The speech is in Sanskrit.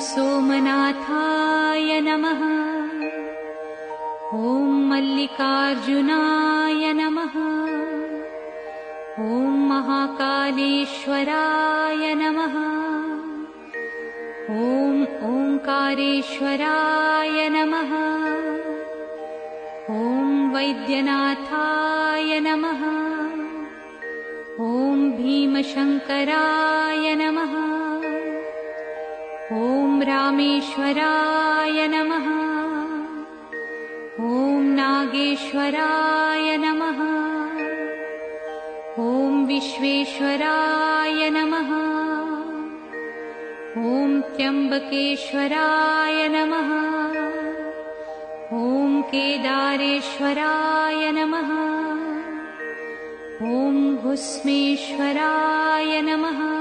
सोमनाथाय नमः। ॐ मल्लिकार्जुनाय नमः। ॐ महाकालेश्वराय नमः। ॐ ओंकारेश्वराय नमः। ॐ वैद्यनाथाय नमः। ॐ भीमशंकराय नमः। ॐ रामेश्वराय नमः। ॐ नागेश्वराय नमः। ॐ विश्वेश्वराय नमः। ॐ त्र्यंबकेश्वराय नमः। ॐ केदारेश्वराय नमः। ॐ भुस्मेश्वराय नमः।